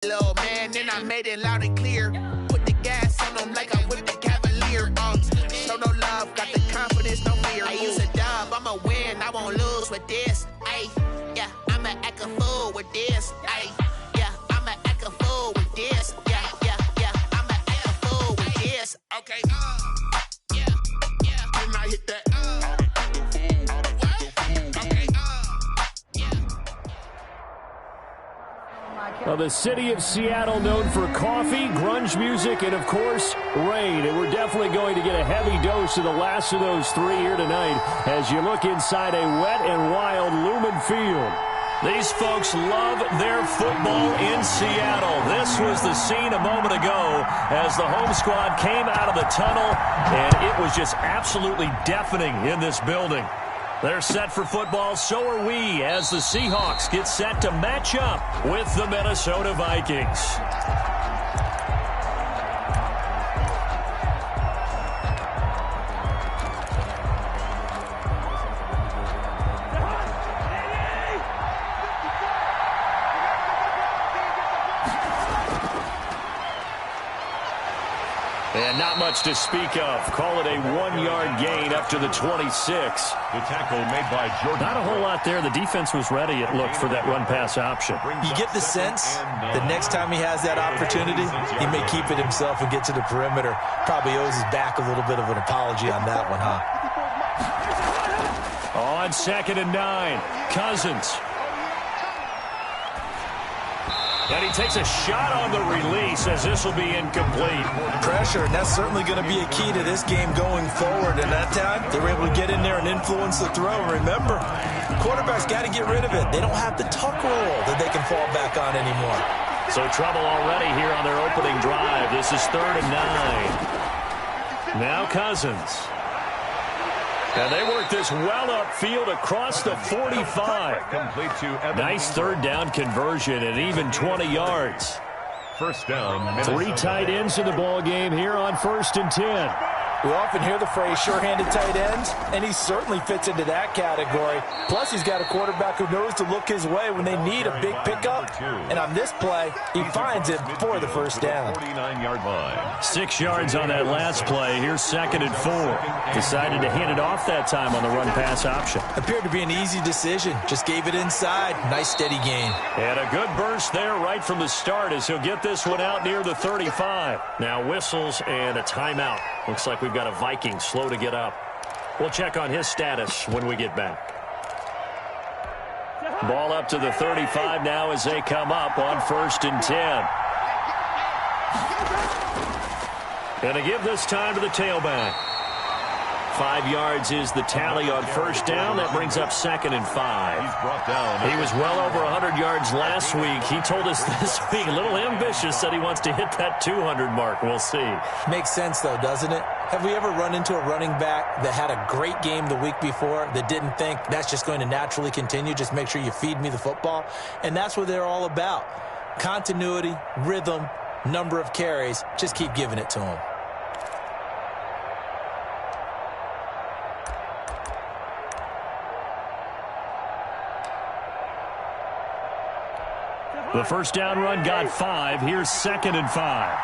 Little man, then I made it loud and clear. Put the gas on them like I whipped the Cavalier. Show no love, got the confidence, no fear. I use a dub, I'ma win, I won't lose with this. Ay, yeah, I'ma act a fool with this. Ay, yeah, I'ma act a fool with this. Yeah, yeah, yeah, I'ma act a fool with this. Okay, yeah, yeah, can I hit that? Well, the city of Seattle known for coffee, grunge music, and, of course, rain. And we're definitely going to get a heavy dose of the last of those three here tonight as you look inside a wet and wild Lumen Field. These folks love their football in Seattle. This was the scene a moment ago as the home squad came out of the tunnel, and it was just absolutely deafening in this building. They're set for football, so are we, as the Seahawks get set to match up with the Minnesota Vikings. And not much to speak of. Call it a 1-yard gain up to the 26. The tackle made by Jordan. Not a whole lot there. The defense was ready, it looked, for that run-pass option. You get the sense the next time he has that opportunity, he may keep it himself and get to the perimeter. Probably owes his back a little bit of an apology on that one, huh? On 2nd and 9, Cousins. And he takes a shot on the release as this will be incomplete. Pressure, and that's certainly going to be a key to this game going forward. And that time, they were able to get in there and influence the throw. Remember, quarterbacks got to get rid of it. They don't have the tuck roll that they can fall back on anymore. So trouble already here on their opening drive. This is 3rd and 9. Now Cousins. And they work this well upfield across the 45. Nice 3rd down conversion and even 20 yards. First down, Minnesota. 3 tight ends in the ball game here on 1st and 10. We often hear the phrase sure-handed tight ends, and he certainly fits into that category. Plus, he's got a quarterback who knows to look his way when they need a big pickup. And on this play, he finds it for the first down. 49-yard line. 6 yards on that last play. Here's 2nd and 4. Decided to hand it off that time on the run-pass option. Appeared to be an easy decision. Just gave it inside. Nice, steady gain. And a good burst there right from the start as he'll get this one out near the 35. Now whistles and a timeout. Looks like we've got a Viking slow to get up. We'll check on his status when we get back. Ball up to the 35 now as they come up on 1st and 10. And to give this time to the tailback. 5 yards is the tally on 1st down. That brings up 2nd and 5. He's brought down. He was well over 100 yards last week. He told us this week, a little ambitious, said he wants to hit that 200 mark. We'll see. Makes sense, though, doesn't it? Have we ever run into a running back that had a great game the week before that didn't think that's just going to naturally continue? Just make sure you feed me the football. And that's what they're all about. Continuity, rhythm, number of carries. Just keep giving it to them. The first down run got 5. Here's 2nd and 5.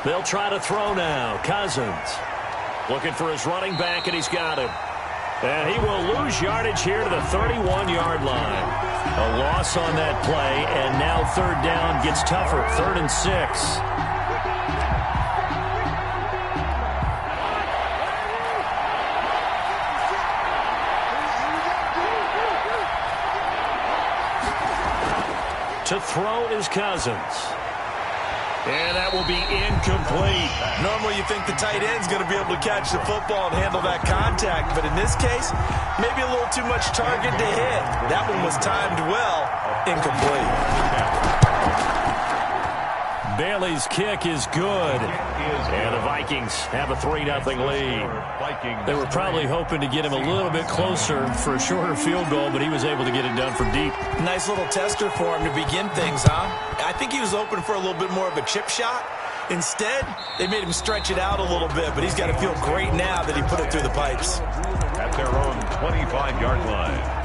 They'll try to throw now. Cousins looking for his running back, and he's got him. And he will lose yardage here to the 31-yard line. A loss on that play, and now 3rd down gets tougher. 3rd and 6. To throw is Cousins. And that will be incomplete. Normally you think the tight end's going to be able to catch the football and handle that contact, but in this case, maybe a little too much target to hit. That one was timed well. Incomplete. Bailey's kick is good. And the Vikings have a 3-0 lead. They were probably hoping to get him a little bit closer for a shorter field goal, but he was able to get it done from deep. Nice little tester for him to begin things, huh? I think he was open for a little bit more of a chip shot. Instead, they made him stretch it out a little bit, but he's got to feel great now that he put it through the pipes. At their own 25-yard line.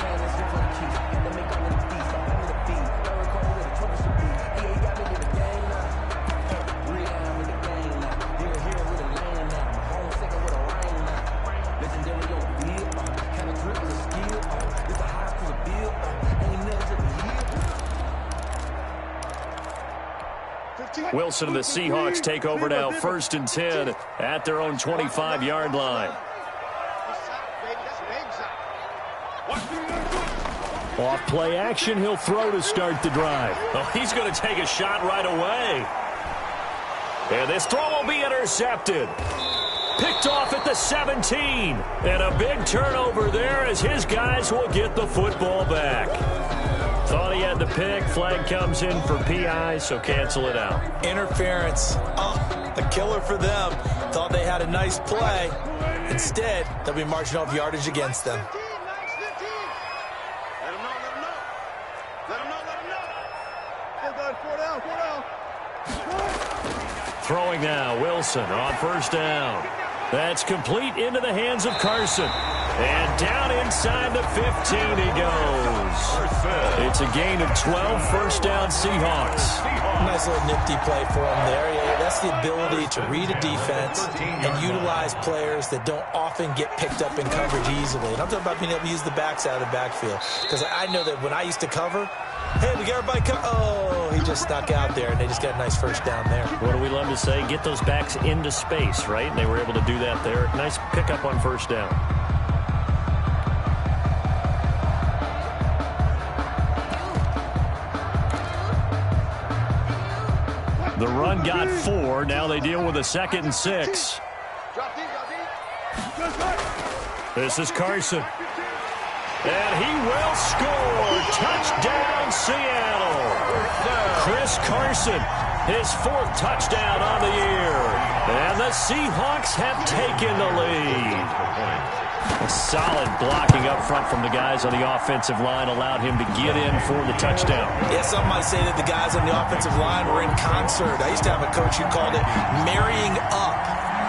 Wilson and the Seahawks take over now, 1st and 10 at their own 25-yard line. Off play action, he'll throw to start the drive. Oh, he's going to take a shot right away. And this throw will be intercepted. Picked off at the 17. And a big turnover there as his guys will get the football back. Thought he had the pick. Flag comes in for PI, so cancel it out. Interference. A killer for them. Thought they had a nice play. Instead, they'll be marching off yardage against them. Throwing now, Wilson on 1st down. That's complete into the hands of Carson. And down inside the 15 he goes. It's a gain of 12, 1st down Seahawks. Nice little nifty play for him there. Yeah, that's the ability to read a defense and utilize players that don't often get picked up in coverage easily. And I'm talking about being able to use the backs out of the backfield. Because I know that when I used to cover, hey, we got everybody oh, he just snuck out there, and they just got a nice 1st down there. What do we love to say? Get those backs into space, right? And they were able to do that there. Nice pickup on 1st down. The run got 4. Now they deal with a 2nd and 6. This is Carson. And he will score. Touchdown, Seattle. Chris Carson, his 4th touchdown on the year. And the Seahawks have taken the lead. A solid blocking up front from the guys on the offensive line allowed him to get in for the touchdown. Yeah, some might say that the guys on the offensive line were in concert. I used to have a coach who called it marrying up,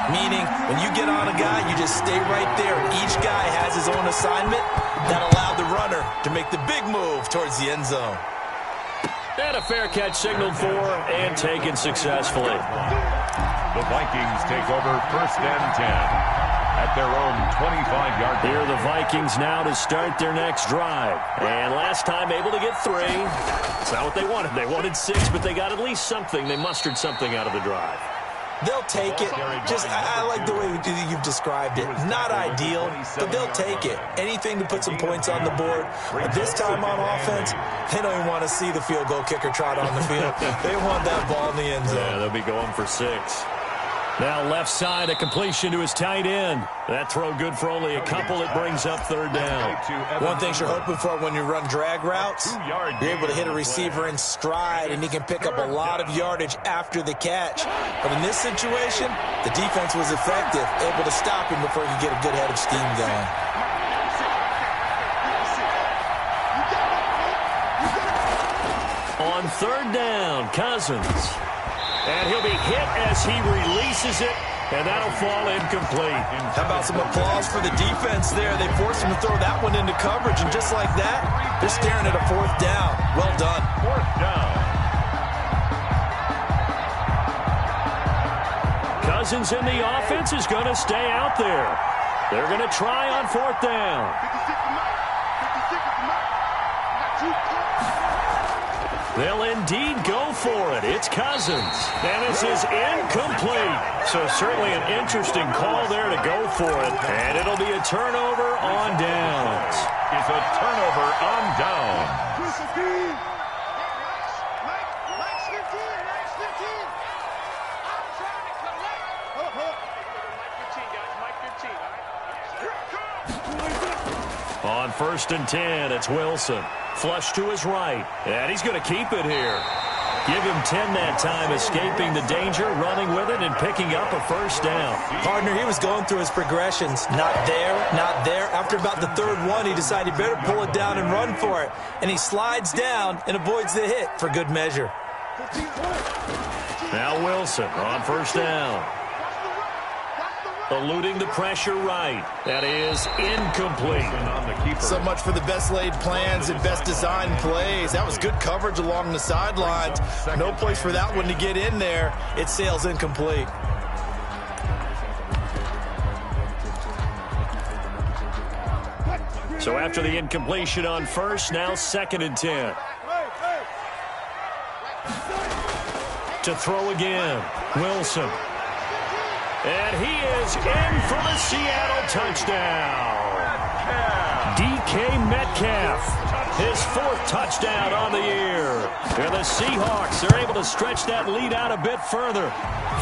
meaning when you get on a guy, you just stay right there. Each guy has his own assignment that allowed the runner to make the big move towards the end zone. And a fair catch signaled for and taken successfully. The Vikings take over 1st and 10. At their own 25-yard line. Here are the Vikings now to start their next drive. And last time able to get 3. It's not what they wanted. They wanted 6, but they got at least something. They mustered something out of the drive. They'll take it. I like the way you've described it. Not ideal, but they'll take it. Anything to put some points on the board. But this time on offense, they don't even want to see the field goal kicker trot on the field. They want that ball in the end zone. Yeah, they'll be going for 6. Now left side, a completion to his tight end. That throw good for only a couple. It brings up 3rd down. One thing you're hoping for when you run drag routes, you're able to hit a receiver in stride, and he can pick up a lot of yardage after the catch. But in this situation, the defense was effective, able to stop him before he could get a good head of steam going. On 3rd down, Cousins. And he'll be hit as he releases it, and that'll fall incomplete. How about some applause for the defense there? They forced him to throw that one into coverage, and just like that, they're staring at a 4th down. Well done. 4th down. Cousins in the offense is going to stay out there. They're going to try on 4th down. They'll indeed go for it. It's Cousins. And this is incomplete. So certainly an interesting call there to go for it. And it'll be a turnover on downs. It's a turnover on downs. On 1st and 10, it's Wilson. Flush to his right. And he's going to keep it here. Give him 10 that time, escaping the danger, running with it, and picking up a 1st down. Partner, he was going through his progressions. Not there, not there. After about the 3rd one, he decided he better pull it down and run for it. And he slides down and avoids the hit for good measure. Now Wilson on first down. Eluding the pressure right. That is incomplete. So much for the best laid plans and best designed plays. That was good coverage along the sidelines. No place for that one to get in there. It sails incomplete. So after the incompletion on first, now 2nd and 10. To throw again, Wilson. And he is in for the Seattle touchdown. DK Metcalf, his 4th touchdown on the year. And the Seahawks are able to stretch that lead out a bit further.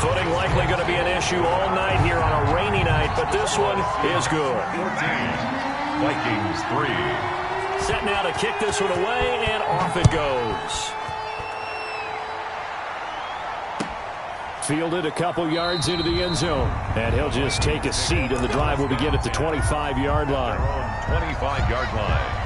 Footing likely going to be an issue all night here on a rainy night, but this one is good. 14, Vikings 3. Set now to kick this one away, and off it goes. Fielded a couple yards into the end zone. And he'll just take a seat, and the drive will begin at the 25-yard line. 25-yard line.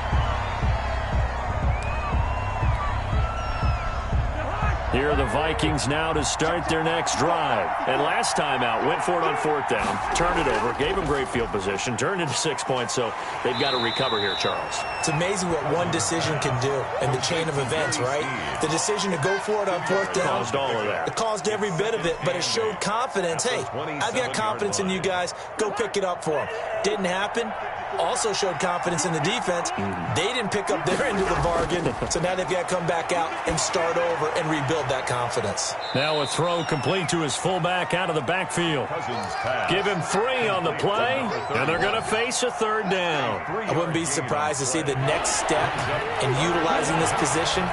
Here are the Vikings now to start their next drive. And last time out, went for it on 4th down, turned it over, gave them great field position, turned into 6 points, so they've got to recover here, Charles. It's amazing what one decision can do in the chain of events, right? The decision to go for it on 4th down. Caused all of that. It caused every bit of it, but it showed confidence. Hey, I've got confidence in you guys. Go pick it up for them. Didn't happen. Also showed confidence in the defense. They didn't pick up their end of the bargain, so now they've got to come back out and start over and rebuild that confidence. Now a throw complete to his fullback out of the backfield. Give him 3 on the play, and they're going to face a 3rd down. I wouldn't be surprised to see the next step in utilizing this position.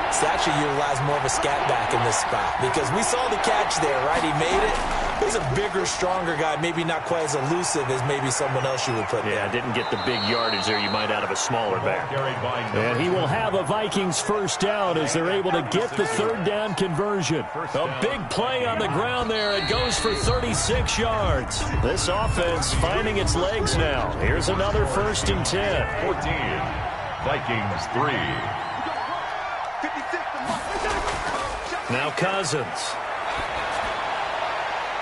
It's actually utilize more of a scat back in this spot because we saw the catch there, right? He made it. He's a bigger, stronger guy, maybe not quite as elusive as maybe someone else you would put there. Yeah, didn't get the big yardage there you might out of a smaller back. And he will have a Vikings 1st down as they're able to get the 3rd down conversion. A big play on the ground there. It goes for 36 yards. This offense finding its legs now. Here's another 1st and 10. 14, Vikings 3. Now Cousins.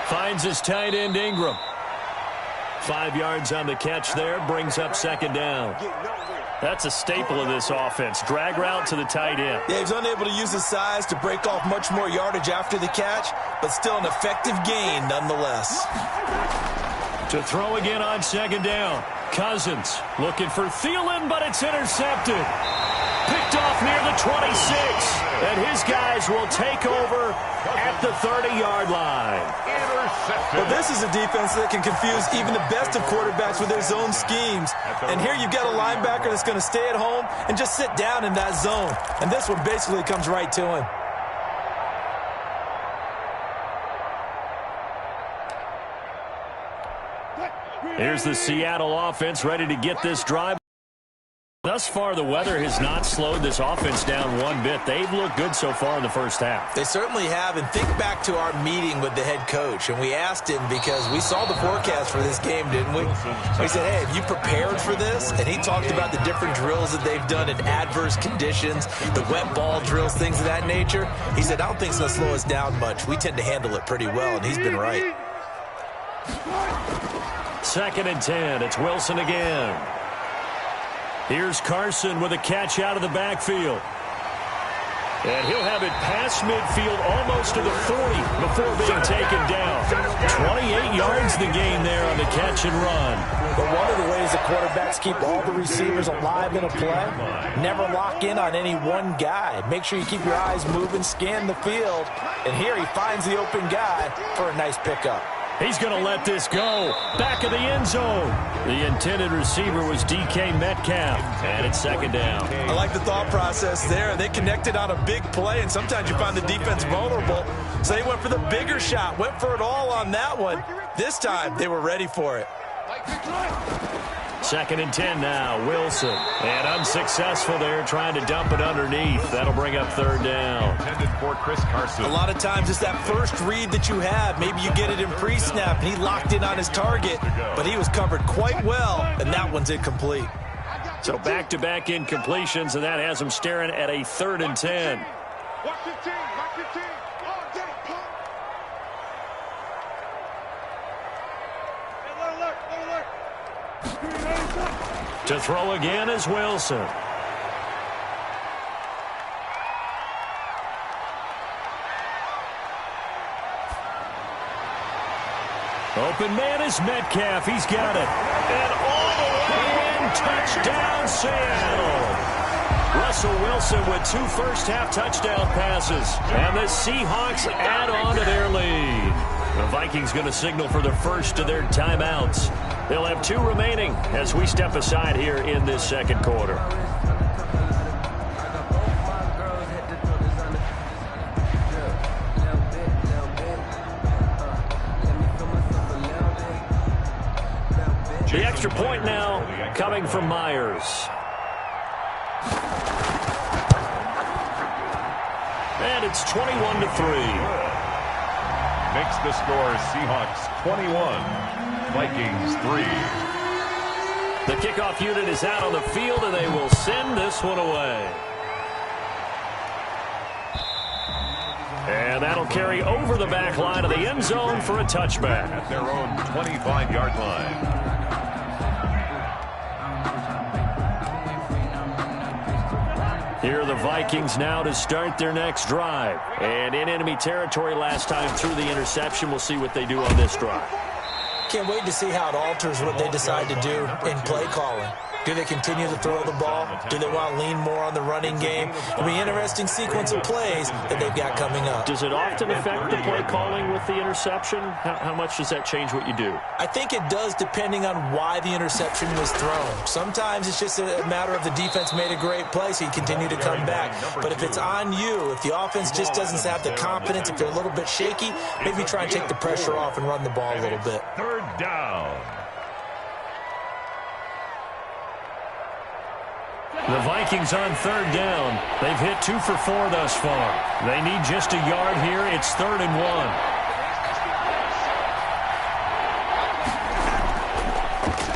Finds his tight end Ingram. 5 yards on the catch there. Brings up 2nd down. That's a staple of this offense. Drag route to the tight end. Yeah, he's unable to use his size to break off much more yardage after the catch, but still an effective gain nonetheless. To throw again on 2nd down. Cousins looking for Thielen, but it's intercepted. Picked off near the 26. And his guys will take over at the 30-yard line. Well, this is a defense that can confuse even the best of quarterbacks with their zone schemes. And here you've got a linebacker that's going to stay at home and just sit down in that zone. And this one basically comes right to him. Here's the Seattle offense ready to get this drive. Thus far, the weather has not slowed this offense down one bit. They've looked good so far in the first half. They certainly have. And think back to our meeting with the head coach. And we asked him because we saw the forecast for this game, didn't we? We said, hey, have you prepared for this? And he talked about the different drills that they've done in adverse conditions, the wet ball drills, things of that nature. He said, I don't think it's going to slow us down much. We tend to handle it pretty well, and he's been right. 2nd and 10. It's Wilson again. Here's Carson with a catch out of the backfield. And he'll have it past midfield almost to the 40 before being taken down. 28 yards the gain there on the catch and run. But one of the ways that quarterbacks keep all the receivers alive in a play, never lock in on any one guy. Make sure you keep your eyes moving, scan the field. And here he finds the open guy for a nice pickup. He's going to let this go. Back of the end zone. The intended receiver was DK Metcalf. And it's 2nd down. I like the thought process there. They connected on a big play, and sometimes you find the defense vulnerable. So they went for the bigger shot, went for it all on that one. This time, they were ready for it. 2nd and 10 now, Wilson. And unsuccessful there, trying to dump it underneath. That'll bring up 3rd down. Intended for Chris Carson. A lot of times it's that first read that you have. Maybe you get it in pre-snap, and he locked in on his target. But he was covered quite well, and that one's incomplete. So back-to-back incompletions, and that has him staring at a 3rd and 10. Watch your team. Watch your team. All day, pump. To throw again is Wilson. Open man is Metcalf. He's got it. And all the way in. Touchdown, Seattle. Russell Wilson with 2 first-half touchdown passes. And the Seahawks add on to their lead. The Vikings going to signal for the first of their timeouts. They'll have 2 remaining as we step aside here in this second quarter. The extra point now coming from Myers. And it's 21-3. Makes the score Seahawks 21, Vikings 3. The kickoff unit is out on the field, and they will send this one away. And that'll carry over the back line of the end zone for a touchback. At their own 25-yard line. Here are the Vikings now to start their next drive. And in enemy territory last time through the interception. We'll see what they do on this drive. Can't wait to see how it alters what they decide to do in play calling. Do they continue to throw the ball? Do they want to lean more on the running game? It'll be an interesting sequence of plays that they've got coming up. Does it often affect the play calling with the interception? How much does that change what you do? I think it does depending on why the interception was thrown. Sometimes it's just a matter of the defense made a great play, so you continue to come back. But if it's on you, if the offense just doesn't have the confidence, if they're a little bit shaky, maybe try and take the pressure off and run the ball a little bit. Third down. The Vikings on third down. They've hit 2 for 4 thus far. They need just a yard here. It's 3rd and 1.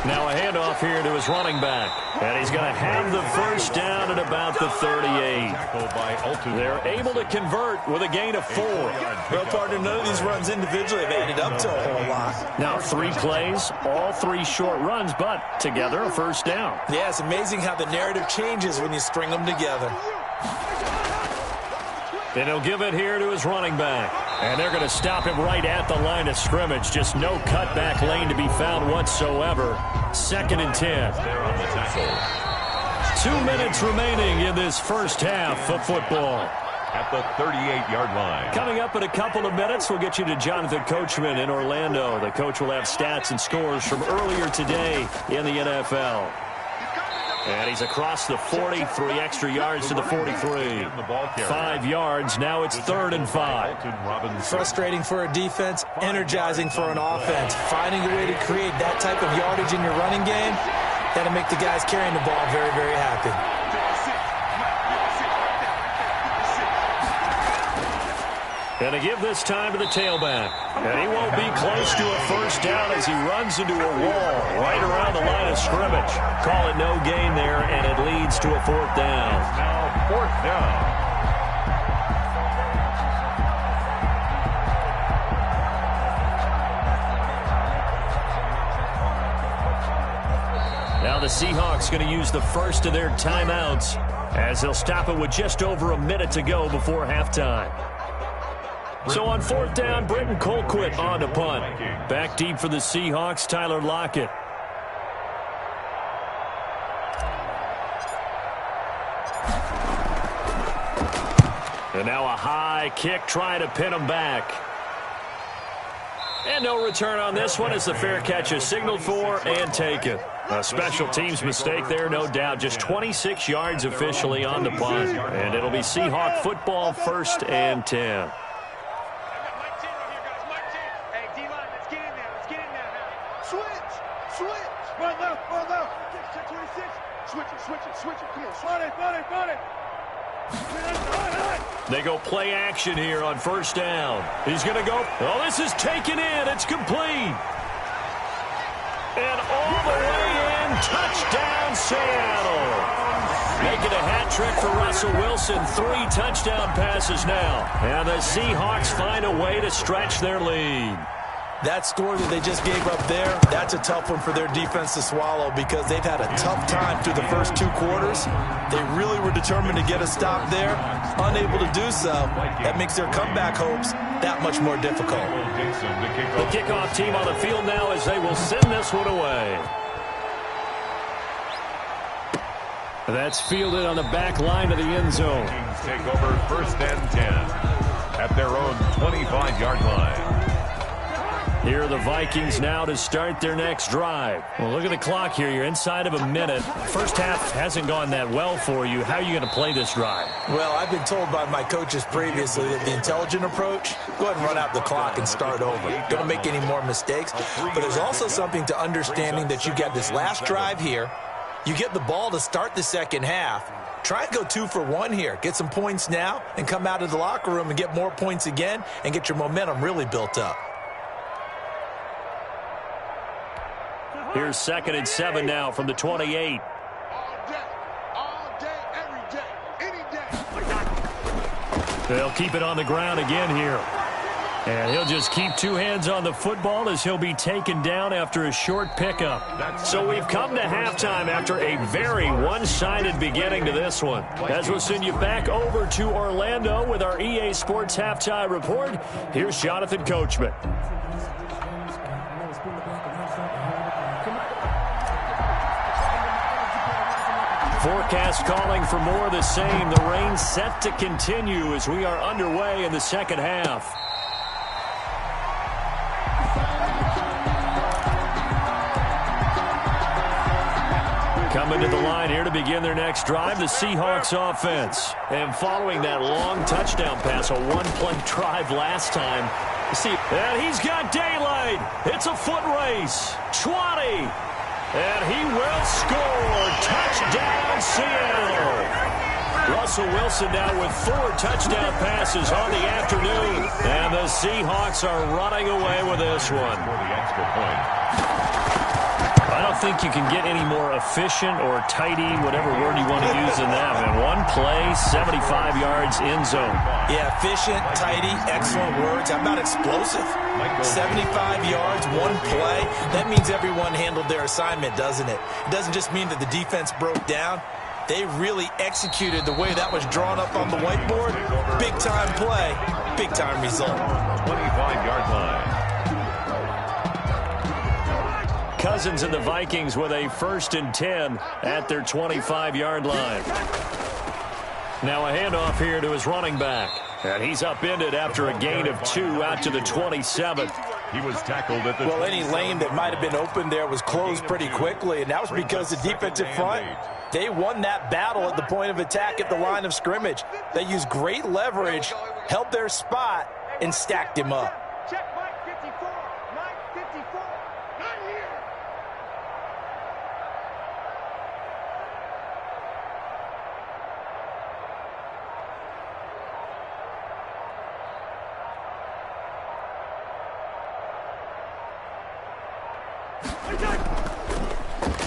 Now a handoff here to his running back. And he's going to have the first down at about the 38. They're able to convert with a gain of 4. Well, partner, none of these runs individually have added up to a whole lot. Now 3 plays, all 3 short runs, but together a first down. Yeah, it's amazing how the narrative changes when you string them together. And he'll give it here to his running back. And they're going to stop him right at the line of scrimmage. Just no cutback lane to be found whatsoever. 2nd and 10. 2 minutes remaining in this first half of football. At the 38-yard line. Coming up in a couple of minutes, we'll get you to Jonathan Coachman in Orlando. The coach will have stats and scores from earlier today in the NFL. And he's across the 40, 3 extra yards to the 43. 5 yards, now it's 3rd and 5. Frustrating for a defense, energizing for an offense. Finding a way to create that type of yardage in your running game, that'll make the guys carrying the ball very, very happy. And to give this time to the tailback. And he won't be close to a first down as he runs into a wall right around the line of scrimmage. Call it no gain there, and it leads to a 4th down. Now 4th down. Now the Seahawks going to use the first of their timeouts as they'll stop it with just over a minute to go before halftime. So on 4th down, Britton Colquitt on to punt. Back deep for the Seahawks, Tyler Lockett. And now a high kick trying to pin him back. And no return on this one as the fair catch is signaled for and taken. A special teams mistake there, no doubt. Just 26 yards officially on the punt. And it'll be Seahawk football, 1st and 10. They go play action here on 1st down. He's going to go. Oh, this is taken in. It's complete. And all the way in. Touchdown, Seattle. Making a hat trick for Russell Wilson. 3 touchdown passes now. And the Seahawks find a way to stretch their lead. That score that they just gave up there, that's a tough one for their defense to swallow because they've had a tough time through the first 2 quarters. They really were determined to get a stop there, unable to do so. That makes their comeback hopes that much more difficult. The kickoff team on the field now as they will send this one away. That's fielded on the back line of the end zone. Vikings take over 1st and 10 at their own 25-yard line. Here are the Vikings now to start their next drive. Well, look at the clock here. You're inside of a minute. First half hasn't gone that well for you. How are you going to play this drive? Well, I've been told by my coaches previously that the intelligent approach, go ahead and run out the clock and start over. Don't make any more mistakes. But there's also something to understanding that you get this last drive here. You get the ball to start the second half. Try and go 2 for 1 here. Get some points now and come out of the locker room and get more points again and get your momentum really built up. Here's 2nd and 7 now from the 28. All day, every day, any day. They'll keep it on the ground again here. And he'll just keep 2 hands on the football as he'll be taken down after a short pickup. So we've come to halftime after a very one-sided beginning to this one. As we'll send you back over to Orlando with our EA Sports Halftime Report, here's Jonathan Coachman. Forecast calling for more of the same. The rain set to continue as we are underway in the second half. Coming to the line here to begin their next drive, the Seahawks offense. And following that long touchdown pass, a 1-play drive last time. See, and he's got daylight. It's a foot race. 20. And he will score. Touchdown, Seattle. Russell Wilson now with 4 touchdown passes on the afternoon. And the Seahawks are running away with this one. For the extra point. I don't think you can get any more efficient or tidy, whatever word you want to use in that. And 1 play, 75 yards in zone. Yeah, efficient, tidy, excellent words. How about explosive? 75 yards, 1 play. That means everyone handled their assignment, doesn't it? It doesn't just mean that the defense broke down. They really executed the way that was drawn up on the whiteboard. Big-time play, big-time result. 25-yard line. Cousins and the Vikings with a 1st and 10 at their 25-yard line. Now a handoff here to his running back. And he's upended after a gain of 2 out to the 27. He was tackled at the... Well, any lane that might have been open there was closed pretty quickly, and that was because the defensive front, they won that battle at the point of attack at the line of scrimmage. They used great leverage, held their spot, and stacked him up. Check Mike 54. Mike 54. Not here.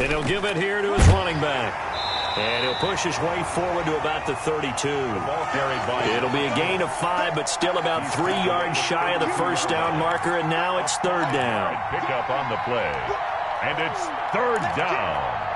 And he'll give it here to his running back. And he'll push his way forward to about the 32. It'll be a gain of 5, but still about 3 yards shy of the first down marker, and now it's 3rd down. Pick up on the play. And it's 3rd down.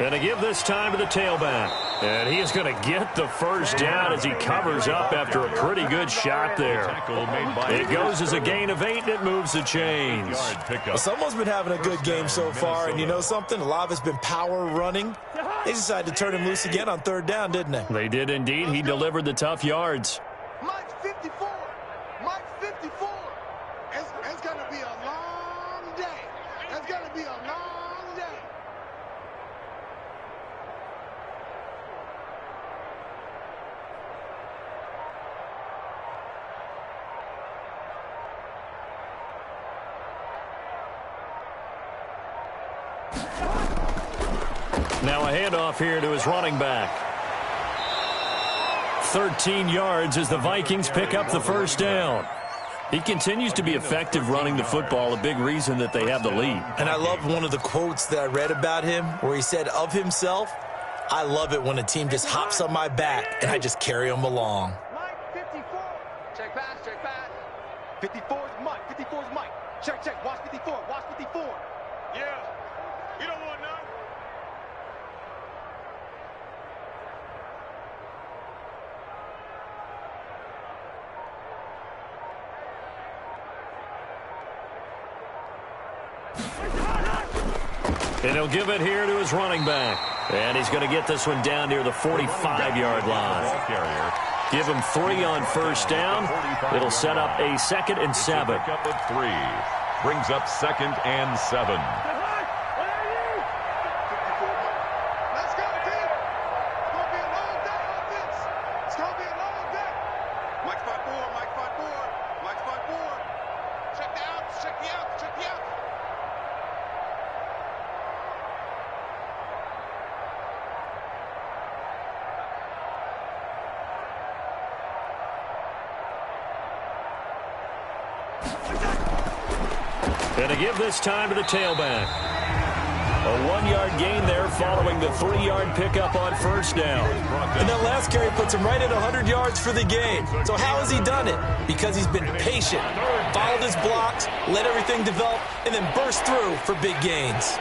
And to give this time to the tailback. And he is going to get the first down as he covers up after a pretty good shot there. It goes as a gain of 8, and it moves the chains. Well, someone's been having a good game so far, and you know something? A lot of it's been power running. They decided to turn him loose again on 3rd down, didn't they? They did indeed. He delivered the tough yards. Mike 54. Mike 54. It's going to be a long day. It's going to be a long day. Now a handoff here to his running back. 13 yards as the Vikings pick up the first down. He continues to be effective running the football, a big reason that they have the lead. And I love one of the quotes that I read about him where he said of himself, I love it when a team just hops on my back and I just carry them along. Mike, 54. Check pass, check pass. 54 is Mike, 54 is Mike. Check, check, watch 54, watch 54. Yeah, you don't want none. And he'll give it here to his running back. And he's going to get this one down near the 45-yard line. Give him 3 on first down. It'll set up a 2nd and 7. Pick up at 3. Brings up 2nd and 7. Let's go, team. It's going to be a long day on this. It's going to be a long day. Mike 5-4, Mike 5-4, Mike 5-4. Check the outs, check the outs, check the outs. And to give this time to the tailback. A 1-yard gain there following the 3-yard pickup on first down. And that last carry puts him right at 100 yards for the game. So how has he done it? Because he's been patient, followed his blocks, let everything develop, and then burst through for big gains.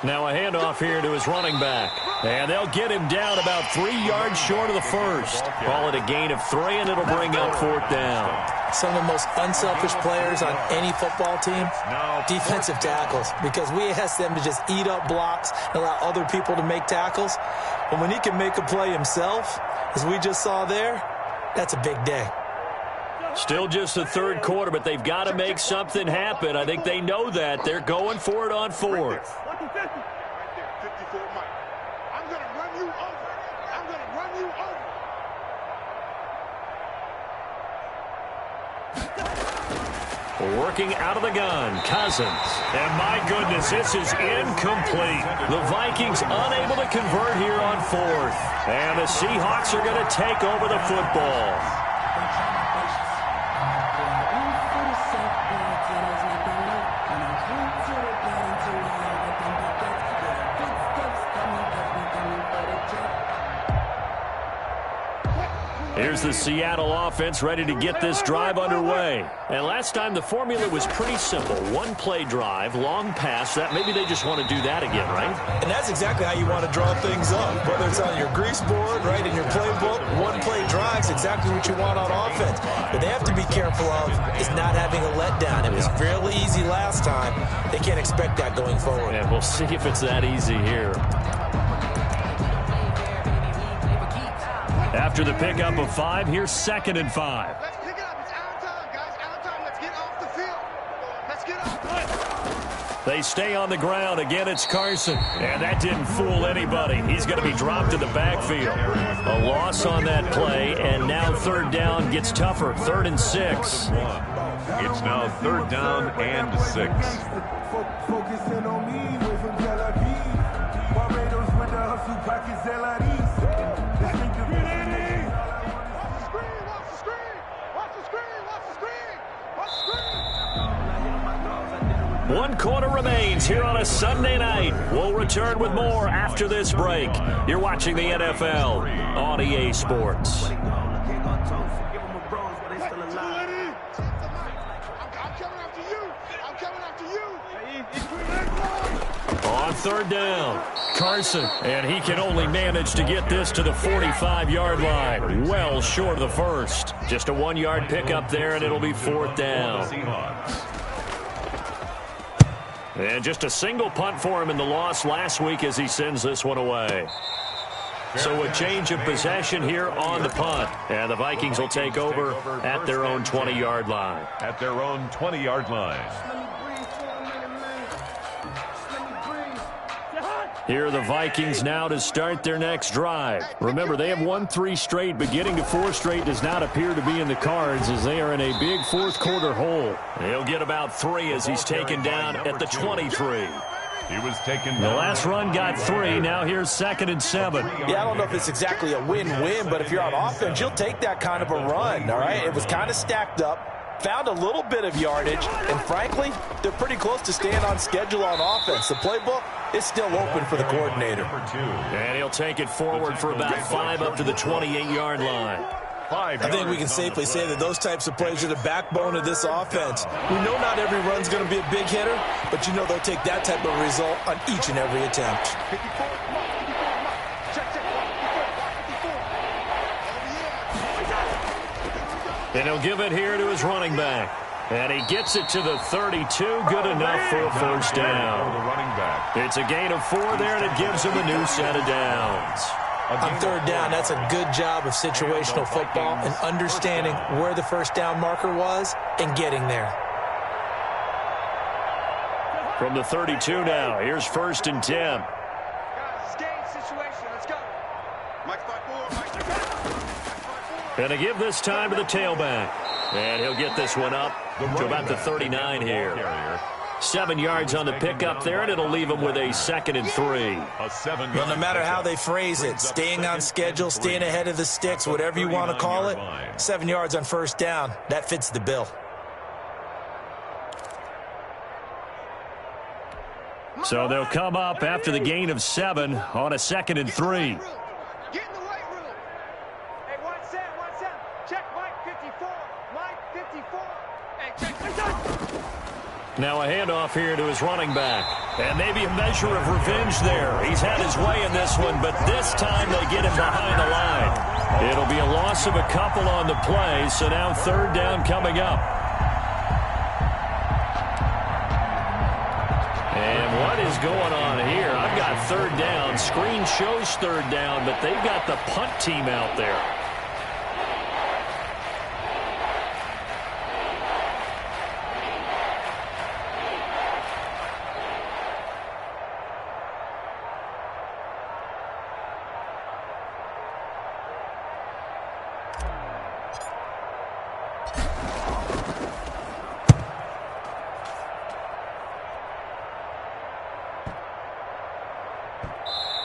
Now a handoff here to his running back. And they'll get him down about 3 yards short of the first. Call it a gain of 3, and it'll bring up 4th down. Some of the most unselfish players on any football team, defensive tackles, because we ask them to just eat up blocks and allow other people to make tackles. But when he can make a play himself, as we just saw there, that's a big day. Still just the 3rd quarter, but they've got to make something happen. I think they know that. They're going for it on 4th. Right there, 54 Mike. I'm going to run you over. I'm going to run you over. Working out of the gun, Cousins. And my goodness, this is incomplete. The Vikings unable to convert here on 4th. And the Seahawks are going to take over the football. Here's the Seattle offense ready to get this drive underway. And last time the formula was pretty simple. 1-play drive, long pass. That maybe they just want to do that again, right? And that's exactly how you want to draw things up. Whether it's on your grease board, right, in your playbook, 1-play drive's exactly what you want on offense. But they have to be careful of is not having a letdown. It was fairly easy last time. They can't expect that going forward. And we'll see if it's that easy here. After the pickup of 5, here's 2nd and 5. Let's pick it up. It's our time, guys. Our time. Let's get off the field. Let's get off. They stay on the ground. Again, it's Carson. And that didn't fool anybody. He's going to be dropped in the backfield. A loss on that play, and now 3rd down gets tougher. 3rd and 6. It's now 3rd down and 6. Focusing on me, away from Tel Aviv. Barbados with the hustle pockets, LIDs. One quarter remains here on a Sunday night. We'll return with more after this break. You're watching the NFL on EA Sports. I'm coming after you. I'm coming after you. On 3rd down, Carson, and he can only manage to get this to the 45-yard line, well short of the first. Just a 1-yard pickup there, and it'll be 4th down. And just a single punt for him in the loss last week as he sends this one away. So a change of possession here on the punt. And the Vikings will take over at their own 20-yard line. At their own 20-yard line. Here are the Vikings now to start their next drive. Remember, they have won 3 straight, but getting to 4 straight does not appear to be in the cards as they are in a big fourth-quarter hole. He'll get about 3 as he's taken down at the 23. He was taken down. The last run got 3. Now here's 2nd and 7. Yeah, I don't know if it's exactly a win-win, but if you're on offense, you'll take that kind of a run, all right? It was kind of stacked up. Found a little bit of yardage, and frankly, they're pretty close to staying on schedule on offense. The playbook is still open for the coordinator. And he'll take it forward for about 5 up to the 28-yard line. I think we can safely say that those types of plays are the backbone of this offense. We know not every run's going to be a big hitter, but you know they'll take that type of result on each and every attempt. And he'll give it here to his running back. And he gets it to the 32. Good enough for a first down. It's a gain of 4 there, and it gives him a new set of downs. On 3rd down, that's a good job of situational football and understanding where the first down marker was and getting there. From the 32 now, here's 1st and 10. Guys, it's game situation. Let's go. Mike 5-4. Mike 5-4. And to give this time to the tailback. And he'll get this one up to about the 39 here. 7 yards on the pickup there, and it'll leave him with a 2nd and 3. Well, no matter how they phrase it, staying on schedule, staying ahead of the sticks, whatever you want to call it, 7 yards on first down, that fits the bill. So they'll come up after the gain of 7 on a 2nd and 3. Get in the weight room. Hey, 1 set. Check Mike 54. Mike 54. Hey, check. Now a handoff here to his running back. And maybe a measure of revenge there. He's had his way in this one, but this time they get him behind the line. It'll be a loss of a couple on the play, so now 3rd down coming up. And what is going on here? I've got 3rd down. Screen shows 3rd down, but they've got the punt team out there.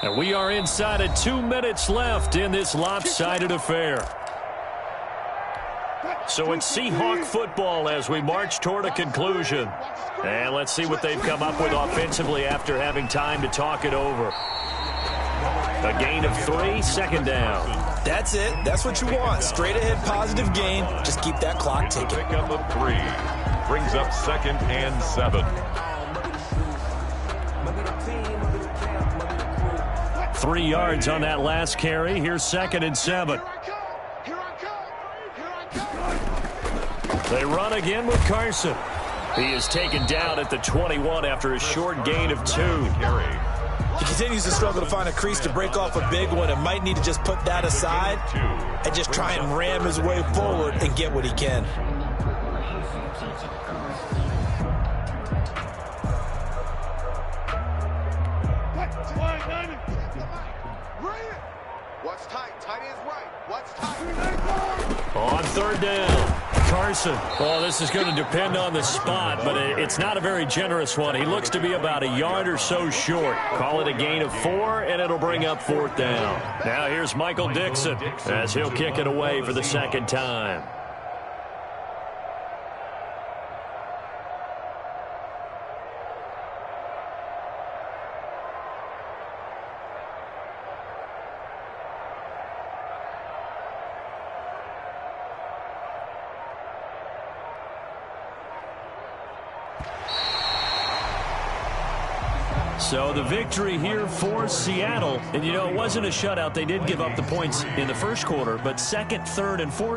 And we are inside of 2 minutes left in this lopsided affair. So it's Seahawk football as we march toward a conclusion. And let's see what they've come up with offensively after having time to talk it over. A gain of 3, 2nd down. That's it. That's what you want. Straight ahead positive gain. Just keep that clock ticking. Pickup of 3. Brings up 2nd and 7. 3 yards on that last carry. Here's 2nd and 7. They run again with Carson. He is taken down at the 21 after a short gain of 2. He continues to struggle to find a crease to break off a big one and might need to just put that aside and just try and ram his way forward and get what he can. What's tight? Tight is right. What's tight? On 3rd down, Carson. Oh, this is going to depend on the spot, but it's not a very generous one. He looks to be about a yard or so short. Call it a gain of 4, and it'll bring up 4th down. Now here's Michael Dixon as he'll kick it away for the 2nd time. So the victory here for Seattle. And, you know, it wasn't a shutout. They did give up the points in the first quarter, but 2nd, 3rd, and 4th